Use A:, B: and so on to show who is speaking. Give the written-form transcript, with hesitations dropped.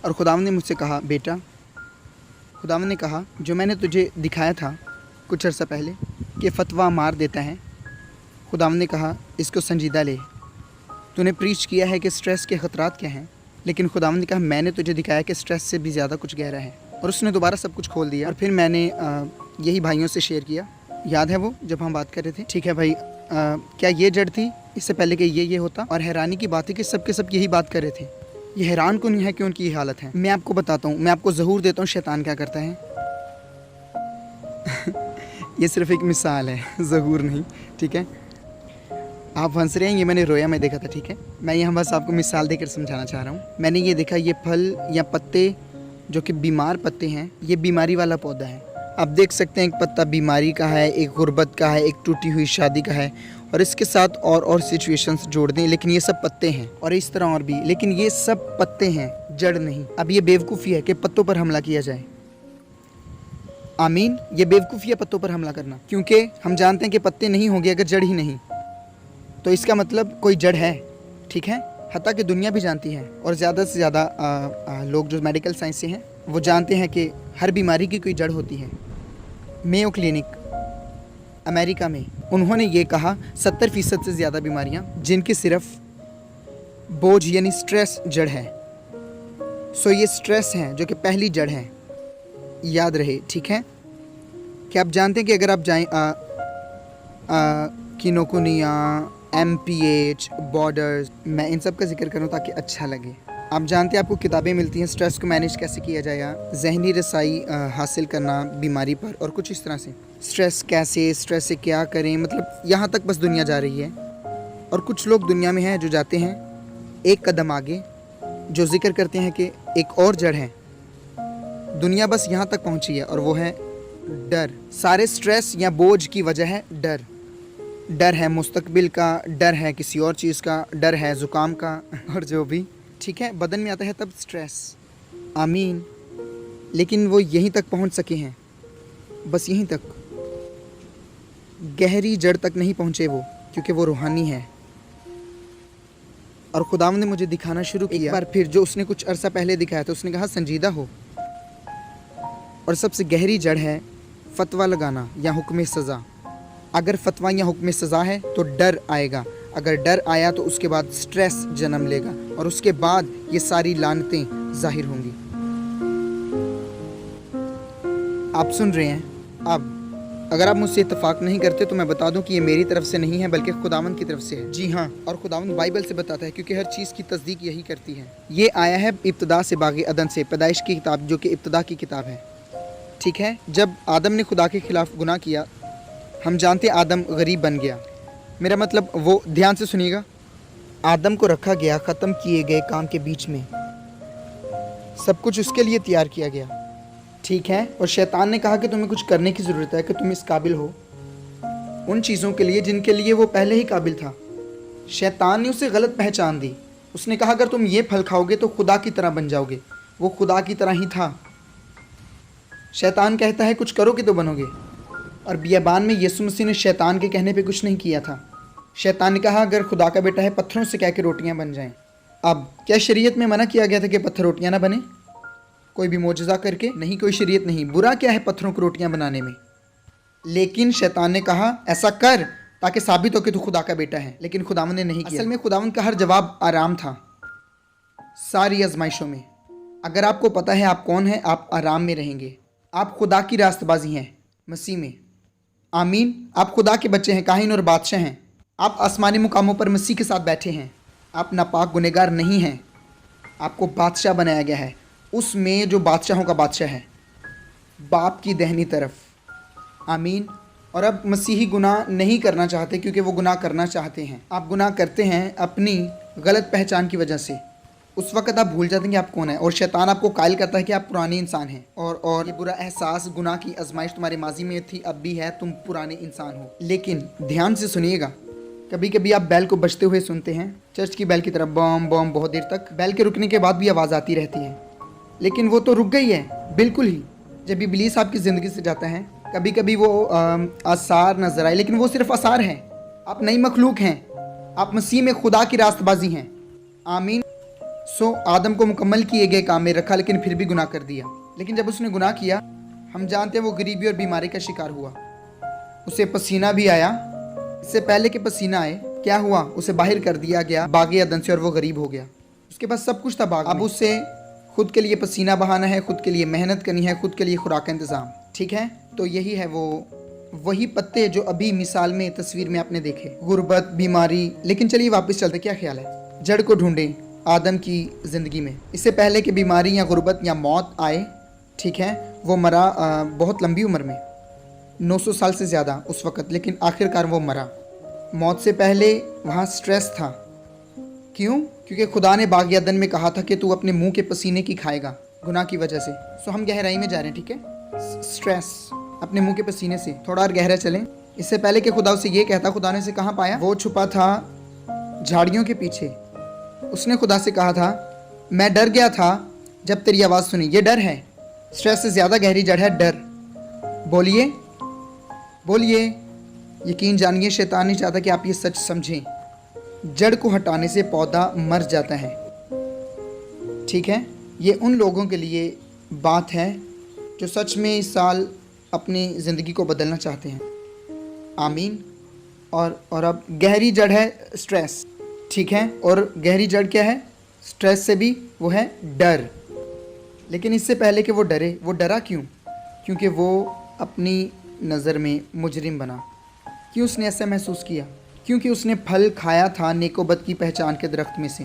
A: और खुदावंद ने मुझसे कहा, बेटा, खुदावंद ने कहा, जो मैंने तुझे दिखाया था कुछ अर्सा पहले कि फतवा मार देता है, खुदावंद ने कहा इसको संजीदा ले। तूने प्रीच किया है कि स्ट्रेस के ख़तरात क्या हैं, लेकिन खुदावंद ने कहा मैंने तुझे दिखाया कि स्ट्रेस से भी ज़्यादा कुछ गहरा है। और उसने दोबारा सब कुछ खोल दिया और फिर मैंने यही भाइयों से शेयर किया। याद है वो जब हम बात कर रहे थे? ठीक है भाई, क्या ये जड़ थी इससे पहले कि ये होता? और हैरानी की बात है कि सब के सब यही बात कर रहे थे। ये हैरान क्यों नहीं है कि उनकी ये हालत है? मैं आपको बताता हूँ, मैं आपको ज़हूर देता हूँ शैतान क्या करता है। ये सिर्फ एक मिसाल है, ज़हूर नहीं, ठीक है? आप हंस रहे हैं, ये मैंने रोया में देखा था, ठीक है? मैं यहाँ बस आपको मिसाल देकर समझाना चाह रहा हूँ। मैंने ये देखा, ये फल या पत्ते जो कि बीमार पत्ते हैं, ये बीमारी वाला पौधा है। आप देख सकते हैं एक पत्ता बीमारी का है, एक गुर्बत का है, एक टूटी हुई शादी का है, और इसके साथ और सिचुएशंस जोड़ दें, लेकिन ये सब पत्ते हैं। और इस तरह और भी, लेकिन ये सब पत्ते हैं, जड़ नहीं। अब ये बेवकूफ़ी है कि पत्तों पर हमला किया जाए। आमीन। ये बेवकूफ़ी है पत्तों पर हमला करना, क्योंकि हम जानते हैं कि पत्ते नहीं होंगे अगर जड़ ही नहीं, तो इसका मतलब कोई जड़ है, ठीक है? हत्ता कि दुनिया भी जानती है, और ज़्यादा से ज़्यादा लोग जो मेडिकल साइंस से हैं वो जानते हैं कि हर बीमारी की कोई जड़ होती है। मेयो क्लिनिक अमेरिका में, उन्होंने ये कहा 70% से ज़्यादा बीमारियां जिनकी सिर्फ बोझ यानी स्ट्रेस जड़ है। सो ये स्ट्रेस हैं जो कि पहली जड़ है, याद रहे, ठीक है? क्या आप जानते हैं कि अगर आप जाएं किनोकुनिया, MPH, बॉर्डर्स, मैं इन सब का जिक्र करूं ताकि अच्छा लगे। आप जानते हैं आपको किताबें मिलती हैं स्ट्रेस को मैनेज कैसे किया जाए, जहनी रसाई हासिल करना बीमारी पर, और कुछ इस तरह से। स्ट्रेस कैसे, स्ट्रेस से क्या करें, मतलब यहाँ तक बस दुनिया जा रही है। और कुछ लोग दुनिया में हैं जो जाते हैं एक कदम आगे, जो जिक्र करते हैं कि एक और जड़ है। दुनिया बस यहाँ तक पहुँची है, और वो है डर। सारे स्ट्रेस या बोझ की वजह है डर। डर है मुस्तकबिल का, डर है किसी और चीज़ का, डर है ज़ुकाम का, और जो भी, ठीक है? बदन में आता है तब स्ट्रेस। आमीन। लेकिन वो यहीं तक पहुंच सके हैं, बस यहीं तक, गहरी जड़ तक नहीं पहुंचे वो, क्योंकि वो रूहानी है। और खुदावंद ने मुझे दिखाना शुरू किया एक बार फिर, जो उसने कुछ अरसा पहले दिखाया था। उसने कहा संजीदा हो। और सबसे गहरी जड़ है फतवा लगाना या हुक्म सज़ा। अगर फतवा या हुक्म सज़ा है तो डर आएगा, अगर डर आया तो उसके बाद स्ट्रेस जन्म लेगा, और उसके बाद ये सारी लानतें जाहिर होंगी। आप सुन रहे हैं? अब अगर आप मुझसे इत्तेफाक नहीं करते तो मैं बता दूं कि ये मेरी तरफ से नहीं है, बल्कि खुदावंद की तरफ से है। जी हाँ, और खुदावंद बाइबल से बताता है, क्योंकि हर चीज़ की तस्दीक यही करती है। ये आया है इब्तिदा से, बाग़े अदन से, पैदाइश की किताब जो कि इब्तिदा की किताब है, ठीक है? जब आदम ने खुदा के खिलाफ गुनाह किया, हम जानते आदम गरीब बन गया। मेरा मतलब, वो ध्यान से सुनिएगा, आदम को रखा गया ख़त्म किए गए काम के बीच में, सब कुछ उसके लिए तैयार किया गया, ठीक है? और शैतान ने कहा कि तुम्हें कुछ करने की ज़रूरत है, कि तुम इस काबिल हो उन चीज़ों के लिए जिनके लिए वो पहले ही काबिल था। शैतान ने उसे गलत पहचान दी। उसने कहा अगर तुम ये फल खाओगे तो खुदा की तरह बन जाओगे। वो खुदा की तरह ही था। शैतान कहता है कुछ करोगे तो बनोगे। और बियाबान में यीशु मसीह ने शैतान के कहने पे कुछ नहीं किया था। शैतान ने कहा अगर खुदा का बेटा है पत्थरों से कह के रोटियाँ बन जाएं। अब क्या शरीयत में मना किया गया था कि पत्थर रोटियाँ ना बने कोई भी मोजज़ा करके? नहीं, कोई शरीयत नहीं। बुरा क्या है पत्थरों को रोटियाँ बनाने में? लेकिन शैतान ने कहा ऐसा कर ताकि साबित हो कि तू खुदा का बेटा है। लेकिन खुदावंद ने नहीं किया। असल में खुदावंद का हर जवाब आराम था सारी आजमाइशों में। अगर आपको पता है आप कौन हैं, आप आराम में रहेंगे। आप खुदा की रास्तबाजी हैं मसीह में। आमीन। आप खुदा के बच्चे हैं, काहिन और बादशाह हैं। आप आसमानी मुकामों पर मसीह के साथ बैठे हैं। आप नापाक गुनहगार नहीं हैं। आपको बादशाह बनाया गया है, उसमें जो बादशाहों का बादशाह है, बाप की दाहिनी तरफ। आमीन। और अब मसीही गुनाह नहीं करना चाहते क्योंकि वो गुनाह करना चाहते हैं। आप गुनाह करते हैं अपनी गलत पहचान की वजह से। उस वक़्त आप भूल जाते हैं कि आप कौन है, और शैतान आपको कायल करता है कि आप पुराने इंसान हैं। और ये बुरा एहसास, गुनाह की आजमाइश तुम्हारे माजी में थी, अब भी है, तुम पुराने इंसान हो। लेकिन ध्यान से सुनिएगा, कभी कभी आप बैल को बजते हुए सुनते हैं, चर्च की बैल की तरह बम बम, बहुत देर तक। बैल के रुकने के बाद भी आवाज़ आती रहती है, लेकिन वो तो रुक गई है बिल्कुल ही। जब इब्लीस आपकी ज़िंदगी से जाता है, कभी कभी वो आसार नजर आए, लेकिन वो सिर्फ आसार हैं। आप नई मखलूक हैं, आप मसीह में खुदा की रास्तबाजी हैं। आमीन। सो आदम को मुकम्मल किए गए काम में रखा, लेकिन फिर भी गुनाह कर दिया। लेकिन जब उसने गुनाह किया, हम जानते हैं वो गरीबी और बीमारी का शिकार हुआ। उसे पसीना भी आया। इससे पहले कि पसीना आए क्या हुआ, उसे बाहर कर दिया गया बाग़ अदन से और वो गरीब हो गया। उसके पास सब कुछ था बाग में। अब उसे खुद के लिए पसीना बहाना है, खुद के लिए मेहनत करनी है, खुद के लिए खुराक का इंतज़ाम। ठीक है, तो यही है वही पत्ते जो अभी मिसाल में तस्वीर में आपने देखे, गुर्बत, बीमारी। लेकिन चलिए वापस चलते, क्या ख्याल है? जड़ को ढूंढें आदम की ज़िंदगी में। इससे पहले कि बीमारी या गुर्बत या मौत आए, ठीक है, वो मरा बहुत लंबी उम्र में, 900 साल से ज़्यादा उस वक़्त, लेकिन आखिरकार वो मरा। मौत से पहले वहाँ स्ट्रेस था। क्यों? क्योंकि खुदा ने बाग़ अदन में कहा था कि तू अपने मुंह के पसीने की खाएगा, गुनाह की वजह से। सो हम गहराई में जा रहे हैं, ठीक है? स्ट्रेस अपने मुंह के पसीने से। थोड़ा और गहरा चलें। इससे पहले कि खुदा उसे ये कहता, खुदा ने उसे कहाँ पाया? वो छुपा था झाड़ियों के पीछे। उसने खुदा से कहा था, मैं डर गया था जब तेरी आवाज़ सुनी। ये डर है, स्ट्रेस से ज़्यादा गहरी जड़ है डर। बोलिए बोलिए, यकीन जानिए, शैतान नहीं चाहता कि आप ये सच समझें। जड़ को हटाने से पौधा मर जाता है। ठीक है, ये उन लोगों के लिए बात है जो सच में इस साल अपनी ज़िंदगी को बदलना चाहते हैं। आमीन। और अब गहरी जड़ है स्ट्रेस, ठीक है, और गहरी जड़ क्या है स्ट्रेस से भी? वो है डर। लेकिन इससे पहले कि वो डरे, वो डरा क्यों? क्योंकि वो अपनी नज़र में मुजरिम बना। क्यों उसने ऐसा महसूस किया? क्योंकि उसने फल खाया था नेको बद की पहचान के दरख्त में से।